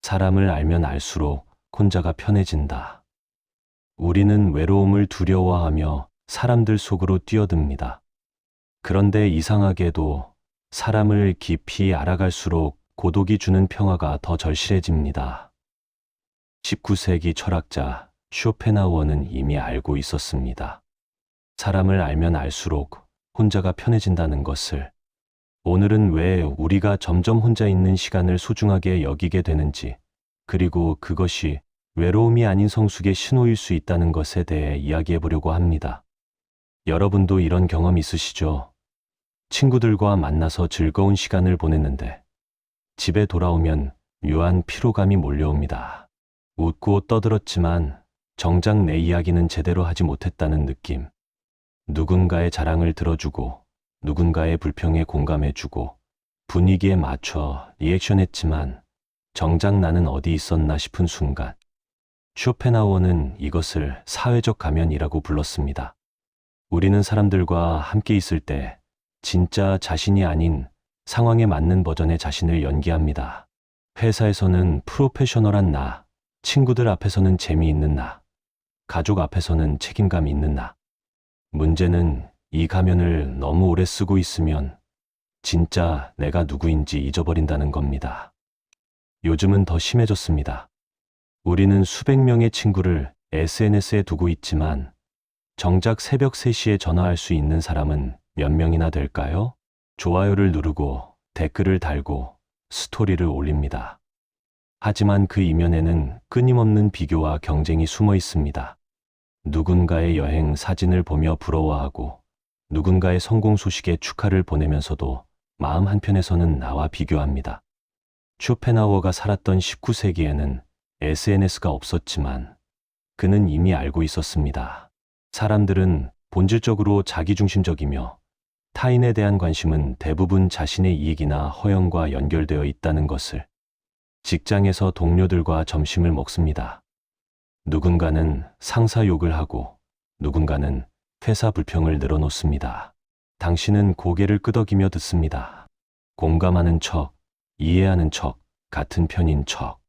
사람을 알면 알수록 혼자가 편해진다. 우리는 외로움을 두려워하며 사람들 속으로 뛰어듭니다. 그런데 이상하게도 사람을 깊이 알아갈수록 고독이 주는 평화가 더 절실해집니다. 19세기 철학자 쇼펜하우어는 이미 알고 있었습니다. 사람을 알면 알수록 혼자가 편해진다는 것을. 오늘은 왜 우리가 점점 혼자 있는 시간을 소중하게 여기게 되는지, 그리고 그것이 외로움이 아닌 성숙의 신호일 수 있다는 것에 대해 이야기해 보려고 합니다. 여러분도 이런 경험 있으시죠? 친구들과 만나서 즐거운 시간을 보냈는데 집에 돌아오면 묘한 피로감이 몰려옵니다. 웃고 떠들었지만 정작 내 이야기는 제대로 하지 못했다는 느낌. 누군가의 자랑을 들어주고 누군가의 불평에 공감해주고 분위기에 맞춰 리액션했지만 정작 나는 어디 있었나 싶은 순간. 쇼펜하우어는 이것을 사회적 가면이라고 불렀습니다. 우리는 사람들과 함께 있을 때 진짜 자신이 아닌 상황에 맞는 버전의 자신을 연기합니다. 회사에서는 프로페셔널한 나, 친구들 앞에서는 재미있는 나, 가족 앞에서는 책임감 있는 나. 문제는 이 가면을 너무 오래 쓰고 있으면 진짜 내가 누구인지 잊어버린다는 겁니다. 요즘은 더 심해졌습니다. 우리는 수백 명의 친구를 SNS에 두고 있지만 정작 새벽 3시에 전화할 수 있는 사람은 몇 명이나 될까요? 좋아요를 누르고 댓글을 달고 스토리를 올립니다. 하지만 그 이면에는 끊임없는 비교와 경쟁이 숨어 있습니다. 누군가의 여행 사진을 보며 부러워하고 누군가의 성공 소식에 축하를 보내면서도 마음 한편에서는 나와 비교합니다. 쇼펜하우어가 살았던 19세기에는 SNS가 없었지만 그는 이미 알고 있었습니다. 사람들은 본질적으로 자기중심적이며 타인에 대한 관심은 대부분 자신의 이익이나 허영과 연결되어 있다는 것을. 직장에서 동료들과 점심을 먹습니다. 누군가는 상사 욕을 하고 누군가는 회사 불평을 늘어놓습니다. 당신은 고개를 끄덕이며 듣습니다. 공감하는 척, 이해하는 척, 같은 편인 척.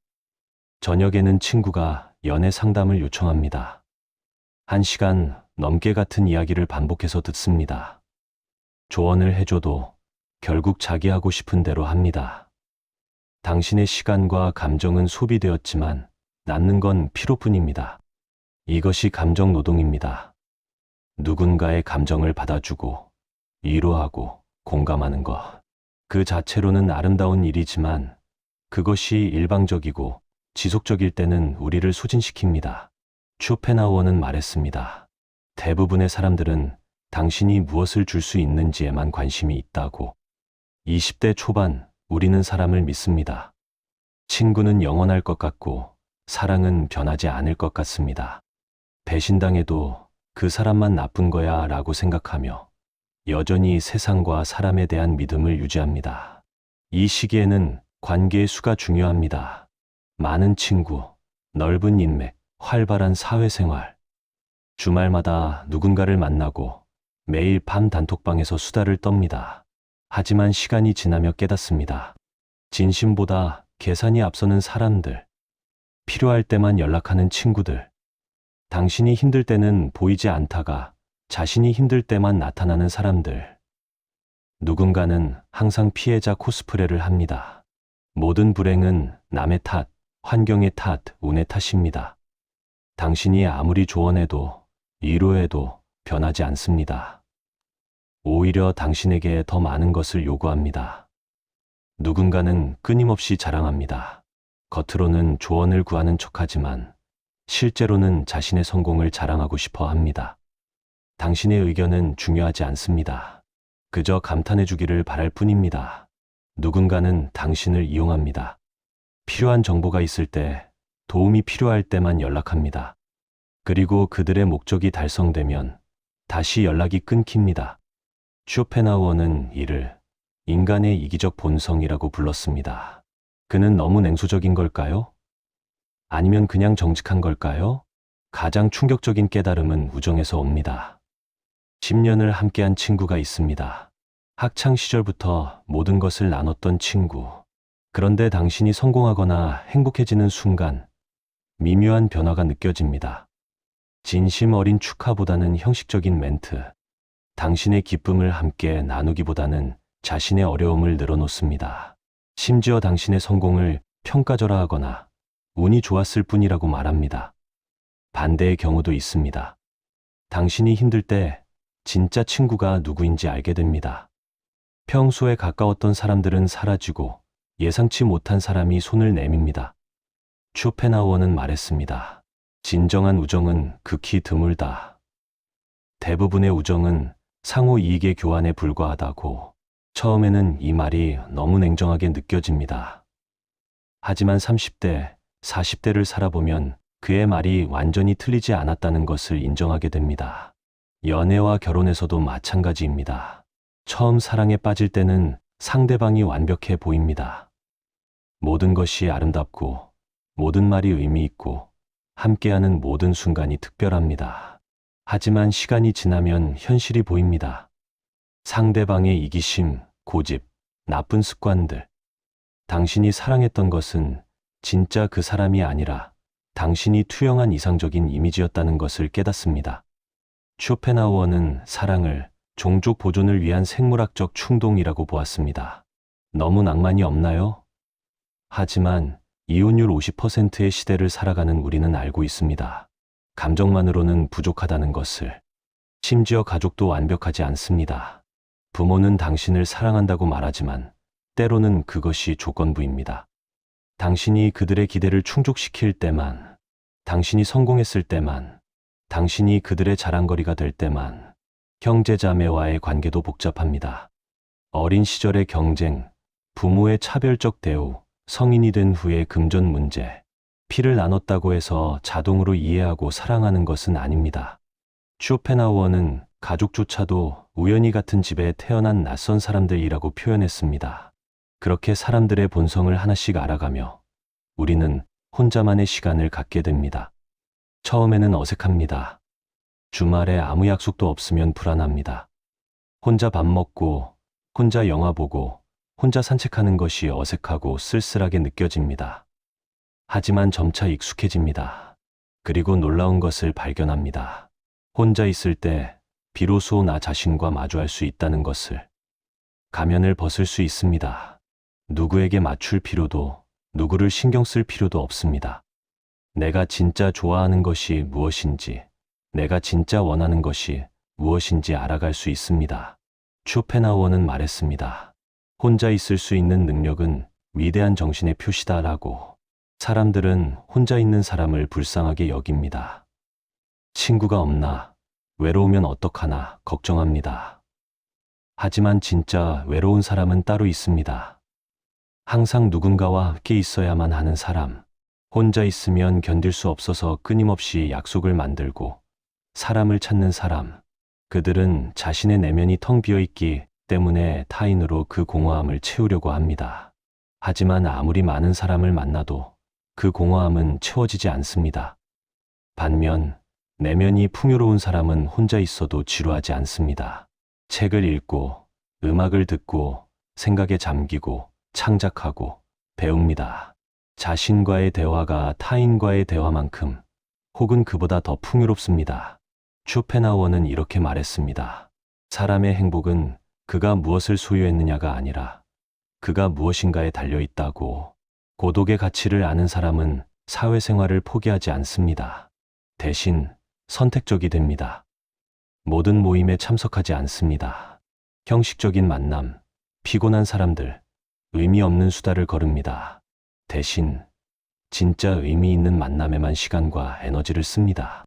저녁에는 친구가 연애 상담을 요청합니다. 1시간 넘게 같은 이야기를 반복해서 듣습니다. 조언을 해줘도 결국 자기 하고 싶은 대로 합니다. 당신의 시간과 감정은 소비되었지만 낳는 건 피로뿐입니다. 이것이 감정 노동입니다. 누군가의 감정을 받아주고 위로하고 공감하는 것. 그 자체로는 아름다운 일이지만 그것이 일방적이고 지속적일 때는 우리를 소진시킵니다. 쇼펜하우어는 말했습니다. 대부분의 사람들은 당신이 무엇을 줄 수 있는지에만 관심이 있다고. 20대 초반 우리는 사람을 믿습니다. 친구는 영원할 것 같고 사랑은 변하지 않을 것 같습니다. 배신당해도 그 사람만 나쁜 거야 라고 생각하며 여전히 세상과 사람에 대한 믿음을 유지합니다. 이 시기에는 관계의 수가 중요합니다. 많은 친구, 넓은 인맥, 활발한 사회생활. 주말마다 누군가를 만나고 매일 밤 단톡방에서 수다를 떱니다. 하지만 시간이 지나며 깨닫습니다. 진심보다 계산이 앞서는 사람들. 필요할 때만 연락하는 친구들. 당신이 힘들 때는 보이지 않다가 자신이 힘들 때만 나타나는 사람들. 누군가는 항상 피해자 코스프레를 합니다. 모든 불행은 남의 탓, 환경의 탓, 운의 탓입니다. 당신이 아무리 조언해도 위로해도 변하지 않습니다. 오히려 당신에게 더 많은 것을 요구합니다. 누군가는 끊임없이 자랑합니다. 겉으로는 조언을 구하는 척하지만 실제로는 자신의 성공을 자랑하고 싶어 합니다. 당신의 의견은 중요하지 않습니다. 그저 감탄해 주기를 바랄 뿐입니다. 누군가는 당신을 이용합니다. 필요한 정보가 있을 때, 도움이 필요할 때만 연락합니다. 그리고 그들의 목적이 달성되면 다시 연락이 끊깁니다. 쇼펜하우어는 이를 인간의 이기적 본성이라고 불렀습니다. 그는 너무 냉소적인 걸까요? 아니면 그냥 정직한 걸까요? 가장 충격적인 깨달음은 우정에서 옵니다. 10년을 함께한 친구가 있습니다. 학창 시절부터 모든 것을 나눴던 친구. 그런데 당신이 성공하거나 행복해지는 순간 미묘한 변화가 느껴집니다. 진심 어린 축하보다는 형식적인 멘트, 당신의 기쁨을 함께 나누기보다는 자신의 어려움을 늘어놓습니다. 심지어 당신의 성공을 평가절하하거나 운이 좋았을 뿐이라고 말합니다. 반대의 경우도 있습니다. 당신이 힘들 때 진짜 친구가 누구인지 알게 됩니다. 평소에 가까웠던 사람들은 사라지고 예상치 못한 사람이 손을 내밉니다. 쇼펜하우어는 말했습니다. 진정한 우정은 극히 드물다. 대부분의 우정은 상호 이익의 교환에 불과하다고. 처음에는 이 말이 너무 냉정하게 느껴집니다. 하지만 30대, 40대를 살아보면 그의 말이 완전히 틀리지 않았다는 것을 인정하게 됩니다. 연애와 결혼에서도 마찬가지입니다. 처음 사랑에 빠질 때는 상대방이 완벽해 보입니다. 모든 것이 아름답고 모든 말이 의미 있고 함께하는 모든 순간이 특별합니다. 하지만 시간이 지나면 현실이 보입니다. 상대방의 이기심, 고집, 나쁜 습관들. 당신이 사랑했던 것은 진짜 그 사람이 아니라 당신이 투영한 이상적인 이미지였다는 것을 깨닫습니다. 쇼펜하우어는 사랑을 종족 보존을 위한 생물학적 충동이라고 보았습니다. 너무 낭만이 없나요? 하지만 이혼율 50%의 시대를 살아가는 우리는 알고 있습니다. 감정만으로는 부족하다는 것을. 심지어 가족도 완벽하지 않습니다. 부모는 당신을 사랑한다고 말하지만 때로는 그것이 조건부입니다. 당신이 그들의 기대를 충족시킬 때만, 당신이 성공했을 때만, 당신이 그들의 자랑거리가 될 때만. 형제자매와의 관계도 복잡합니다. 어린 시절의 경쟁, 부모의 차별적 대우, 성인이 된 후의 금전 문제. 피를 나눴다고 해서 자동으로 이해하고 사랑하는 것은 아닙니다. 쇼펜하우어는 가족조차도 우연히 같은 집에 태어난 낯선 사람들이라고 표현했습니다. 그렇게 사람들의 본성을 하나씩 알아가며 우리는 혼자만의 시간을 갖게 됩니다. 처음에는 어색합니다. 주말에 아무 약속도 없으면 불안합니다. 혼자 밥 먹고, 혼자 영화 보고, 혼자 산책하는 것이 어색하고 쓸쓸하게 느껴집니다. 하지만 점차 익숙해집니다. 그리고 놀라운 것을 발견합니다. 혼자 있을 때 비로소 나 자신과 마주할 수 있다는 것을. 가면을 벗을 수 있습니다. 누구에게 맞출 필요도, 누구를 신경 쓸 필요도 없습니다. 내가 진짜 좋아하는 것이 무엇인지, 내가 진짜 원하는 것이 무엇인지 알아갈 수 있습니다. 쇼펜하우어는 말했습니다. 혼자 있을 수 있는 능력은 위대한 정신의 표시다라고. 사람들은 혼자 있는 사람을 불쌍하게 여깁니다. 친구가 없나, 외로우면 어떡하나 걱정합니다. 하지만 진짜 외로운 사람은 따로 있습니다. 항상 누군가와 함께 있어야만 하는 사람. 혼자 있으면 견딜 수 없어서 끊임없이 약속을 만들고 사람을 찾는 사람. 그들은 자신의 내면이 텅 비어 있기 때문에 타인으로 그 공허함을 채우려고 합니다. 하지만 아무리 많은 사람을 만나도 그 공허함은 채워지지 않습니다. 반면 내면이 풍요로운 사람은 혼자 있어도 지루하지 않습니다. 책을 읽고, 음악을 듣고, 생각에 잠기고, 창작하고, 배웁니다. 자신과의 대화가 타인과의 대화만큼 혹은 그보다 더 풍요롭습니다. 쇼펜하우어는 이렇게 말했습니다. 사람의 행복은 그가 무엇을 소유했느냐가 아니라 그가 무엇인가에 달려있다고. 고독의 가치를 아는 사람은 사회생활을 포기하지 않습니다. 대신 선택적이 됩니다. 모든 모임에 참석하지 않습니다. 형식적인 만남, 피곤한 사람들, 의미 없는 수다를 거릅니다. 대신 진짜 의미 있는 만남에만 시간과 에너지를 씁니다.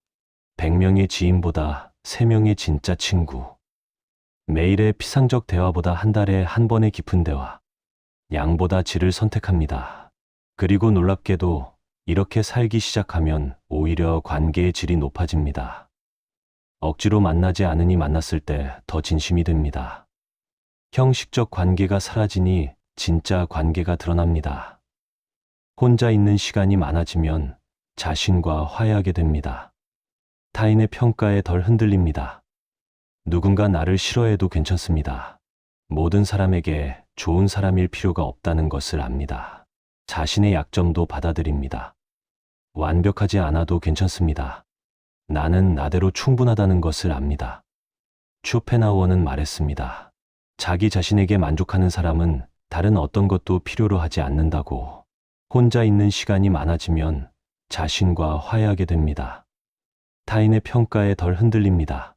100명의 지인보다 3명의 진짜 친구. 매일의 피상적 대화보다 한 달에 한 번의 깊은 대화. 양보다 질을 선택합니다. 그리고 놀랍게도 이렇게 살기 시작하면 오히려 관계의 질이 높아집니다. 억지로 만나지 않으니 만났을 때 더 진심이 됩니다. 형식적 관계가 사라지니 진짜 관계가 드러납니다. 혼자 있는 시간이 많아지면 자신과 화해하게 됩니다. 타인의 평가에 덜 흔들립니다. 누군가 나를 싫어해도 괜찮습니다. 모든 사람에게 좋은 사람일 필요가 없다는 것을 압니다. 자신의 약점도 받아들입니다. 완벽하지 않아도 괜찮습니다. 나는 나대로 충분하다는 것을 압니다. 쇼펜하우어는 말했습니다. 자기 자신에게 만족하는 사람은 다른 어떤 것도 필요로 하지 않는다고. 혼자 있는 시간이 많아지면 자신과 화해하게 됩니다. 타인의 평가에 덜 흔들립니다.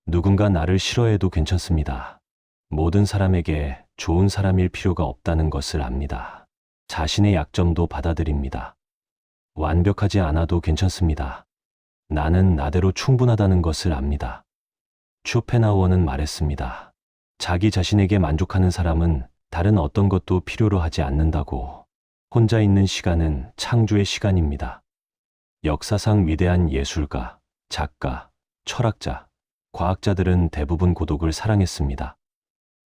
누군가 나를 싫어해도 괜찮습니다. 모든 사람에게 좋은 사람일 필요가 없다는 것을 압니다. 자신의 약점도 받아들입니다. 완벽하지 않아도 괜찮습니다. 나는 나대로 충분하다는 것을 압니다. 쇼펜하우어는 말했습니다. 자기 자신에게 만족하는 사람은 다른 어떤 것도 필요로 하지 않는다고. 혼자 있는 시간은 창조의 시간입니다. 역사상 위대한 예술가, 작가, 철학자, 과학자들은 대부분 고독을 사랑했습니다.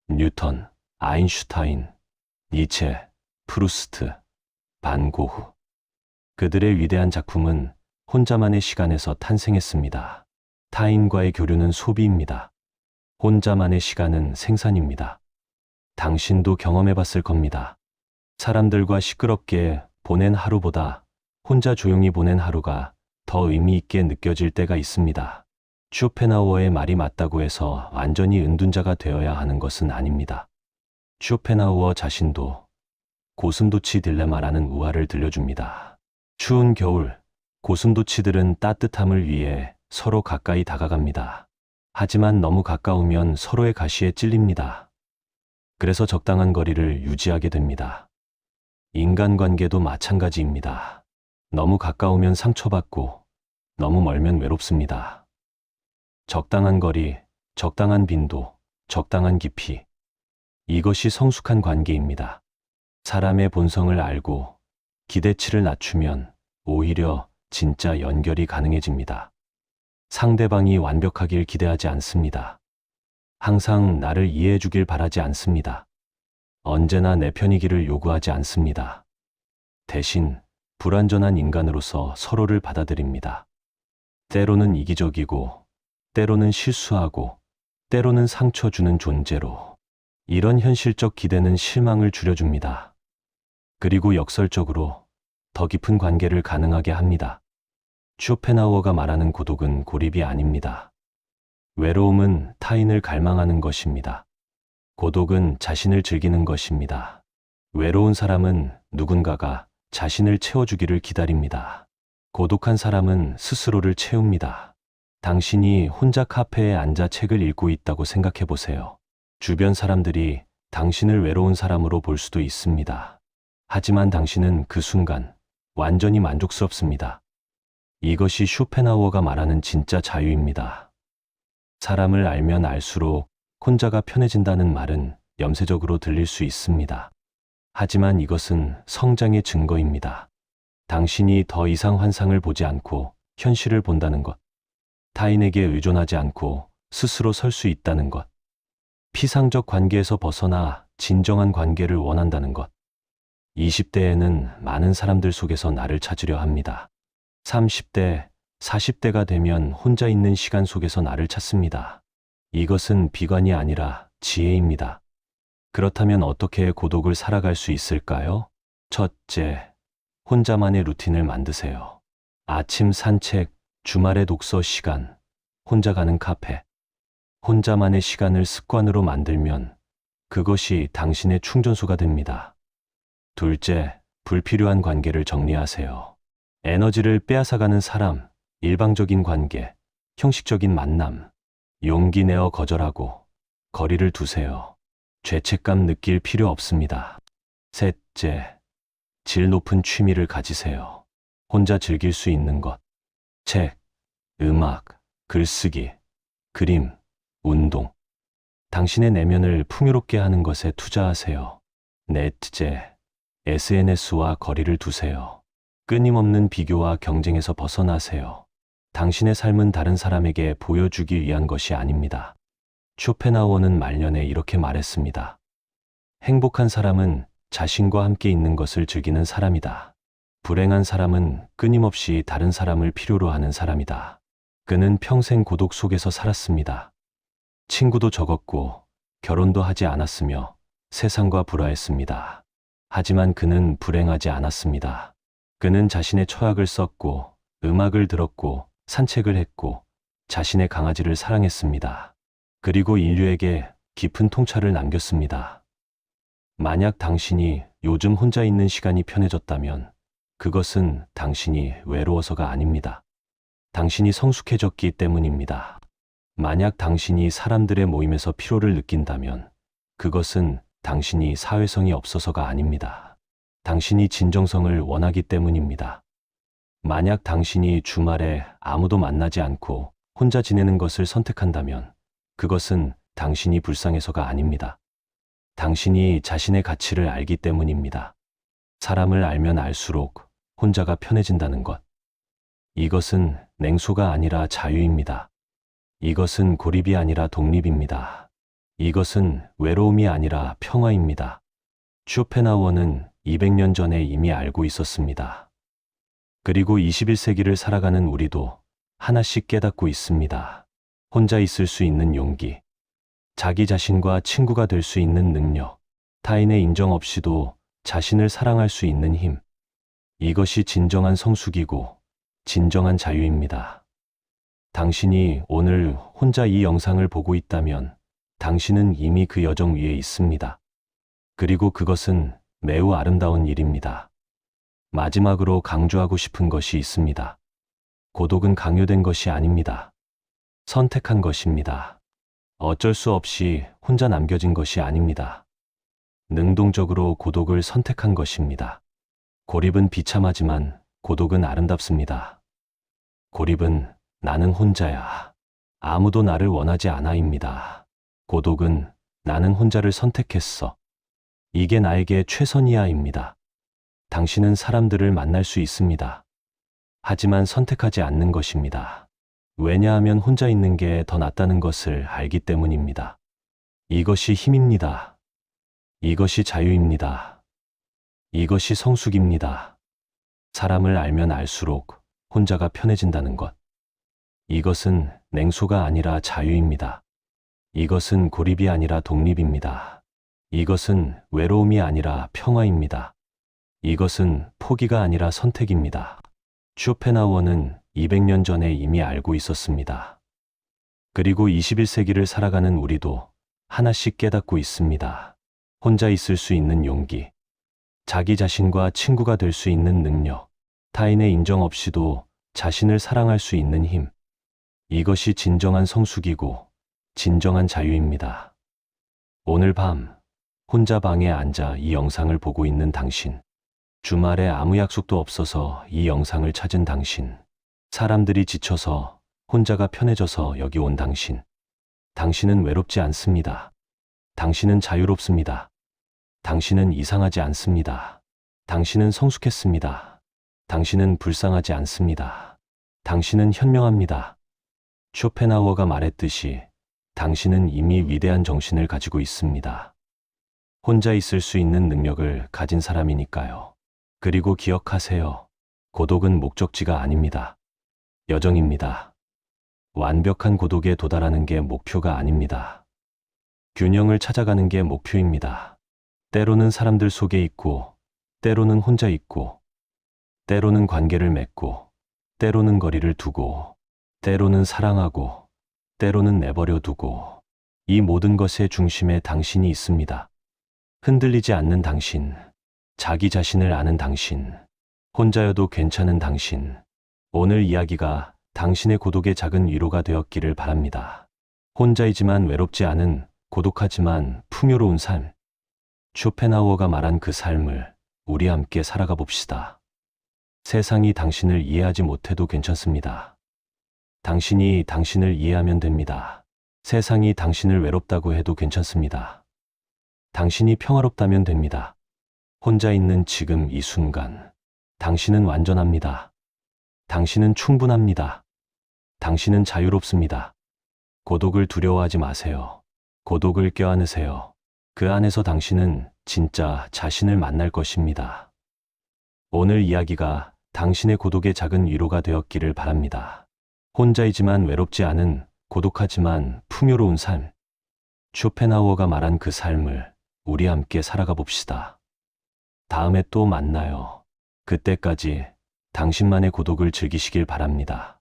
뉴턴, 아인슈타인, 니체, 프루스트, 반 고흐. 그들의 위대한 작품은 혼자만의 시간에서 탄생했습니다. 타인과의 교류는 소비입니다. 혼자만의 시간은 생산입니다. 당신도 경험해봤을 겁니다. 사람들과 시끄럽게 보낸 하루보다 혼자 조용히 보낸 하루가 더 의미 있게 느껴질 때가 있습니다. 쇼펜하우어의 말이 맞다고 해서 완전히 은둔자가 되어야 하는 것은 아닙니다. 쇼펜하우어 자신도 고슴도치 딜레마라는 우화를 들려줍니다. 추운 겨울, 고슴도치들은 따뜻함을 위해 서로 가까이 다가갑니다. 하지만 너무 가까우면 서로의 가시에 찔립니다. 그래서 적당한 거리를 유지하게 됩니다. 인간관계도 마찬가지입니다. 너무 가까우면 상처받고 너무 멀면 외롭습니다. 적당한 거리, 적당한 빈도, 적당한 깊이. 이것이 성숙한 관계입니다. 사람의 본성을 알고 기대치를 낮추면 오히려 진짜 연결이 가능해집니다. 상대방이 완벽하길 기대하지 않습니다. 항상 나를 이해해 주길 바라지 않습니다. 언제나 내 편이기를 요구하지 않습니다. 대신 불완전한 인간으로서 서로를 받아들입니다. 때로는 이기적이고, 때로는 실수하고, 때로는 상처 주는 존재로. 이런 현실적 기대는 실망을 줄여줍니다. 그리고 역설적으로 더 깊은 관계를 가능하게 합니다. 쇼펜하우어가 말하는 고독은 고립이 아닙니다. 외로움은 타인을 갈망하는 것입니다. 고독은 자신을 즐기는 것입니다. 외로운 사람은 누군가가 자신을 채워주기를 기다립니다. 고독한 사람은 스스로를 채웁니다. 당신이 혼자 카페에 앉아 책을 읽고 있다고 생각해 보세요. 주변 사람들이 당신을 외로운 사람으로 볼 수도 있습니다. 하지만 당신은 그 순간 완전히 만족스럽습니다. 이것이 쇼펜하우어가 말하는 진짜 자유입니다. 사람을 알면 알수록 혼자가 편해진다는 말은 염세적으로 들릴 수 있습니다. 하지만 이것은 성장의 증거입니다. 당신이 더 이상 환상을 보지 않고 현실을 본다는 것, 타인에게 의존하지 않고 스스로 설 수 있다는 것, 피상적 관계에서 벗어나 진정한 관계를 원한다는 것. 20대에는 많은 사람들 속에서 나를 찾으려 합니다. 30대, 40대가 되면 혼자 있는 시간 속에서 나를 찾습니다. 이것은 비관이 아니라 지혜입니다. 그렇다면 어떻게 고독을 살아갈 수 있을까요? 첫째, 혼자만의 루틴을 만드세요. 아침 산책, 주말의 독서 시간, 혼자 가는 카페. 혼자만의 시간을 습관으로 만들면 그것이 당신의 충전소가 됩니다. 둘째, 불필요한 관계를 정리하세요. 에너지를 빼앗아가는 사람, 일방적인 관계, 형식적인 만남, 용기 내어 거절하고 거리를 두세요. 죄책감 느낄 필요 없습니다. 셋째, 질 높은 취미를 가지세요. 혼자 즐길 수 있는 것. 책, 음악, 글쓰기, 그림, 운동. 당신의 내면을 풍요롭게 하는 것에 투자하세요. 넷째, SNS와 거리를 두세요. 끊임없는 비교와 경쟁에서 벗어나세요. 당신의 삶은 다른 사람에게 보여주기 위한 것이 아닙니다. 쇼펜하우어는 말년에 이렇게 말했습니다. 행복한 사람은 자신과 함께 있는 것을 즐기는 사람이다. 불행한 사람은 끊임없이 다른 사람을 필요로 하는 사람이다. 그는 평생 고독 속에서 살았습니다. 친구도 적었고 결혼도 하지 않았으며 세상과 불화했습니다. 하지만 그는 불행하지 않았습니다. 그는 자신의 처학을 썼고, 음악을 들었고, 산책을 했고, 자신의 강아지를 사랑했습니다. 그리고 인류에게 깊은 통찰을 남겼습니다. 만약 당신이 요즘 혼자 있는 시간이 편해졌다면 그것은 당신이 외로워서가 아닙니다. 당신이 성숙해졌기 때문입니다. 만약 당신이 사람들의 모임에서 피로를 느낀다면 그것은 당신이 사회성이 없어서가 아닙니다. 당신이 진정성을 원하기 때문입니다. 만약 당신이 주말에 아무도 만나지 않고 혼자 지내는 것을 선택한다면 그것은 당신이 불쌍해서가 아닙니다. 당신이 자신의 가치를 알기 때문입니다. 사람을 알면 알수록 혼자가 편해진다는 것. 이것은 냉소가 아니라 자유입니다. 이것은 고립이 아니라 독립입니다. 이것은 외로움이 아니라 평화입니다. 쇼펜하우어는 200년 전에 이미 알고 있었습니다. 그리고 21세기를 살아가는 우리도 하나씩 깨닫고 있습니다. 혼자 있을 수 있는 용기, 자기 자신과 친구가 될 수 있는 능력, 타인의 인정 없이도 자신을 사랑할 수 있는 힘. 이것이 진정한 성숙이고 진정한 자유입니다. 당신이 오늘 혼자 이 영상을 보고 있다면 당신은 이미 그 여정 위에 있습니다. 그리고 그것은 매우 아름다운 일입니다. 마지막으로 강조하고 싶은 것이 있습니다. 고독은 강요된 것이 아닙니다. 선택한 것입니다. 어쩔 수 없이 혼자 남겨진 것이 아닙니다. 능동적으로 고독을 선택한 것입니다. 고립은 비참하지만 고독은 아름답습니다. 고립은 나는 혼자야. 아무도 나를 원하지 않아입니다. 고독은 나는 혼자를 선택했어. 이게 나에게 최선이야입니다. 당신은 사람들을 만날 수 있습니다. 하지만 선택하지 않는 것입니다. 왜냐하면 혼자 있는 게 더 낫다는 것을 알기 때문입니다. 이것이 힘입니다. 이것이 자유입니다. 이것이 성숙입니다. 사람을 알면 알수록 혼자가 편해진다는 것. 이것은 냉소가 아니라 자유입니다. 이것은 고립이 아니라 독립입니다. 이것은 외로움이 아니라 평화입니다. 이것은 포기가 아니라 선택입니다. 쇼펜하우어는 200년 전에 이미 알고 있었습니다. 그리고 21세기를 살아가는 우리도 하나씩 깨닫고 있습니다. 혼자 있을 수 있는 용기, 자기 자신과 친구가 될 수 있는 능력, 타인의 인정 없이도 자신을 사랑할 수 있는 힘. 이것이 진정한 성숙이고 진정한 자유입니다. 오늘 밤 혼자 방에 앉아 이 영상을 보고 있는 당신, 주말에 아무 약속도 없어서 이 영상을 찾은 당신, 사람들이 지쳐서 혼자가 편해져서 여기 온 당신, 당신은 외롭지 않습니다. 당신은 자유롭습니다. 당신은 이상하지 않습니다. 당신은 성숙했습니다. 당신은 불쌍하지 않습니다. 당신은 현명합니다. 쇼펜하우어가 말했듯이 당신은 이미 위대한 정신을 가지고 있습니다. 혼자 있을 수 있는 능력을 가진 사람이니까요. 그리고 기억하세요. 고독은 목적지가 아닙니다. 여정입니다. 완벽한 고독에 도달하는 게 목표가 아닙니다. 균형을 찾아가는 게 목표입니다. 때로는 사람들 속에 있고, 때로는 혼자 있고, 때로는 관계를 맺고, 때로는 거리를 두고, 때로는 사랑하고, 때로는 내버려 두고, 이 모든 것의 중심에 당신이 있습니다. 흔들리지 않는 당신, 자기 자신을 아는 당신, 혼자여도 괜찮은 당신. 오늘 이야기가 당신의 고독의 작은 위로가 되었기를 바랍니다. 혼자이지만 외롭지 않은, 고독하지만 풍요로운 삶. 쇼펜하우어가 말한 그 삶을 우리 함께 살아가 봅시다. 세상이 당신을 이해하지 못해도 괜찮습니다. 당신이 당신을 이해하면 됩니다. 세상이 당신을 외롭다고 해도 괜찮습니다. 당신이 평화롭다면 됩니다. 혼자 있는 지금 이 순간, 당신은 완전합니다. 당신은 충분합니다. 당신은 자유롭습니다. 고독을 두려워하지 마세요. 고독을 껴안으세요. 그 안에서 당신은 진짜 자신을 만날 것입니다. 오늘 이야기가 당신의 고독의 작은 위로가 되었기를 바랍니다. 혼자이지만 외롭지 않은, 고독하지만 풍요로운 삶. 쇼펜하우어가 말한 그 삶을 우리 함께 살아가 봅시다. 다음에 또 만나요. 그때까지 당신만의 고독을 즐기시길 바랍니다.